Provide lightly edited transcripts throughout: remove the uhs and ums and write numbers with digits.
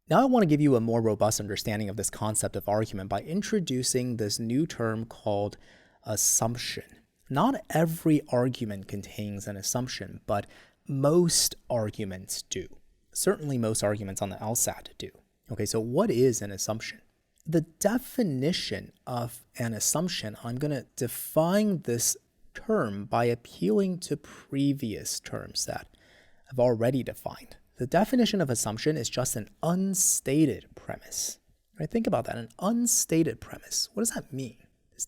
Now I want to give you a more robust understanding of this concept of argument by introducing this new term called assumption. Not every argument contains an assumption, but most arguments do. Certainly most arguments on the LSAT do. Okay, so what is an assumption? The definition of an assumption, I'm going to define this term by appealing to previous terms that I've already defined. The definition of assumption is just an unstated premise. Right? Think about that, an unstated premise. What does that mean?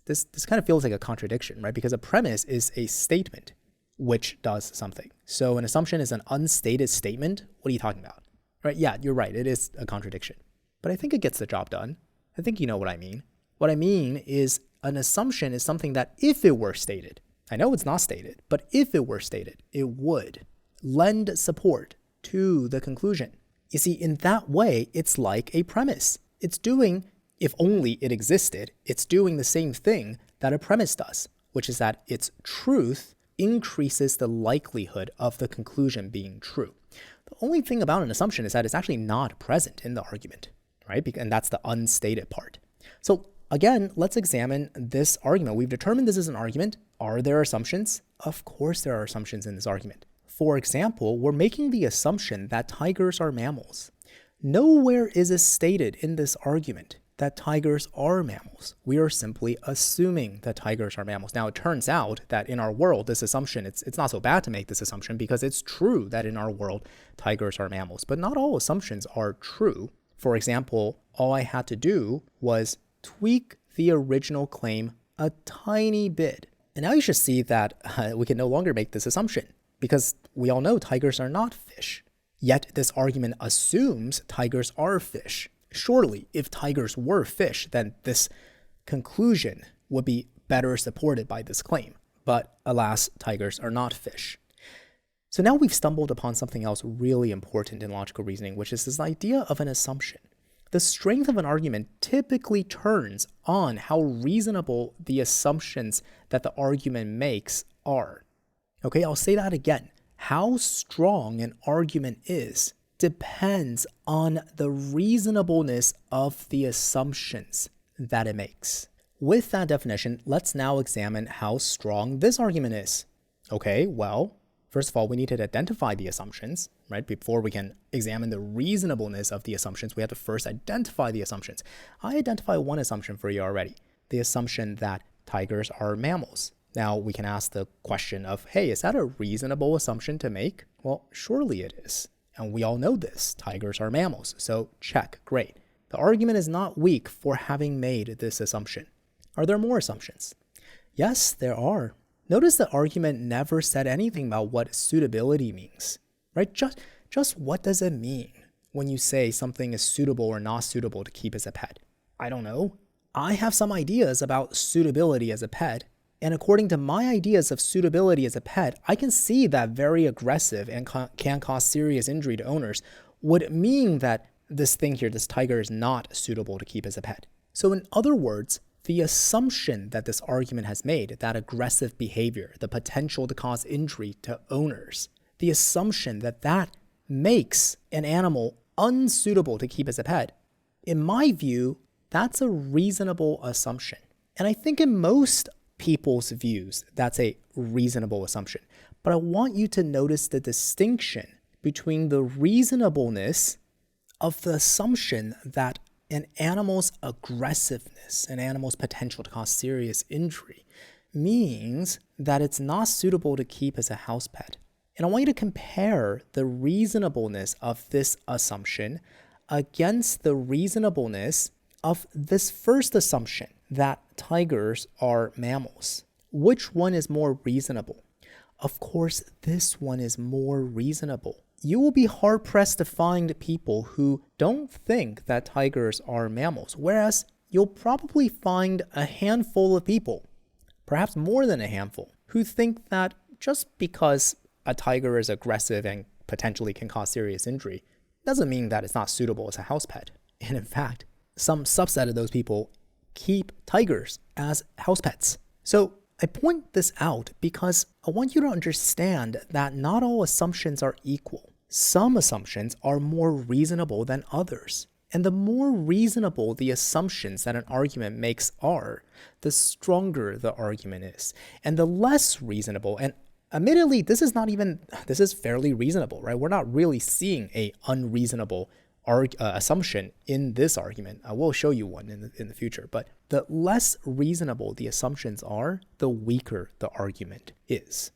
This kind of feels like a contradiction, right? Because a premise is a statement which does something. So an assumption is an unstated statement. What are you talking about? Right? Yeah, you're right. It is a contradiction. But I think it gets the job done. I think you know what I mean. What I mean is an assumption is something that if it were stated, I know it's not stated, but if it were stated, it would lend support to the conclusion. You see, in that way, it's like a premise. It's doing, if only it existed, it's doing the same thing that a premise does, which is that its truth increases the likelihood of the conclusion being true. The only thing about an assumption is that it's actually not present in the argument, right? And that's the unstated part. So again, let's examine this argument. We've determined this is an argument. Are there assumptions? Of course there are assumptions in this argument. For example, we're making the assumption that tigers are mammals. Nowhere is it stated in this argument that tigers are mammals. We are simply assuming that tigers are mammals. Now, it turns out that in our world, this assumption, it's not so bad to make this assumption because it's true that in our world, tigers are mammals. But not all assumptions are true. For example, all I had to do was tweak the original claim a tiny bit. And now you should see that we can no longer make this assumption because we all know tigers are not fish. Yet this argument assumes tigers are fish. Surely, if tigers were fish, then this conclusion would be better supported by this claim. But alas, tigers are not fish. So now we've stumbled upon something else really important in logical reasoning, which is this idea of an assumption. The strength of an argument typically turns on how reasonable the assumptions that the argument makes are. Okay, I'll say that again. How strong an argument is depends on the reasonableness of the assumptions that it makes. With that definition, let's now examine how strong this argument is. Okay, well, first of all, we need to identify the assumptions, right? Before we can examine the reasonableness of the assumptions, we have to first identify the assumptions. I identify one assumption for you already, the assumption that tigers are mammals. Now, we can ask the question of, hey, is that a reasonable assumption to make? Well, surely it is. And we all know this. Tigers are mammals. So check. Great. The argument is not weak for having made this assumption. Are there more assumptions? Yes, there are. Notice the argument never said anything about what suitability means, right? Just what does it mean when you say something is suitable or not suitable to keep as a pet? I don't know. I have some ideas about suitability as a pet. And according to my ideas of suitability as a pet, I can see that very aggressive and can cause serious injury to owners would mean that this thing here, this tiger, is not suitable to keep as a pet. So in other words, the assumption that this argument has made, that aggressive behavior, the potential to cause injury to owners, the assumption that that makes an animal unsuitable to keep as a pet, in my view, that's a reasonable assumption. And I think in most people's views, that's a reasonable assumption. But I want you to notice the distinction between the reasonableness of the assumption that an animal's aggressiveness, an animal's potential to cause serious injury, means that it's not suitable to keep as a house pet. And I want you to compare the reasonableness of this assumption against the reasonableness of this first assumption, that tigers are mammals. Which one is more reasonable? Of course, this one is more reasonable. You will be hard-pressed to find people who don't think that tigers are mammals, whereas you'll probably find a handful of people, perhaps more than a handful, who think that just because a tiger is aggressive and potentially can cause serious injury doesn't mean that it's not suitable as a house pet. And in fact, some subset of those people keep tigers as house pets. So I point this out because I want you to understand that not all assumptions are equal. Some assumptions are more reasonable than others. And the more reasonable the assumptions that an argument makes are, the stronger the argument is. And the less reasonable, and admittedly, this is fairly reasonable, right? We're not really seeing a unreasonable assumption in this argument. I will show you one in the future. But the less reasonable the assumptions are, the weaker the argument is.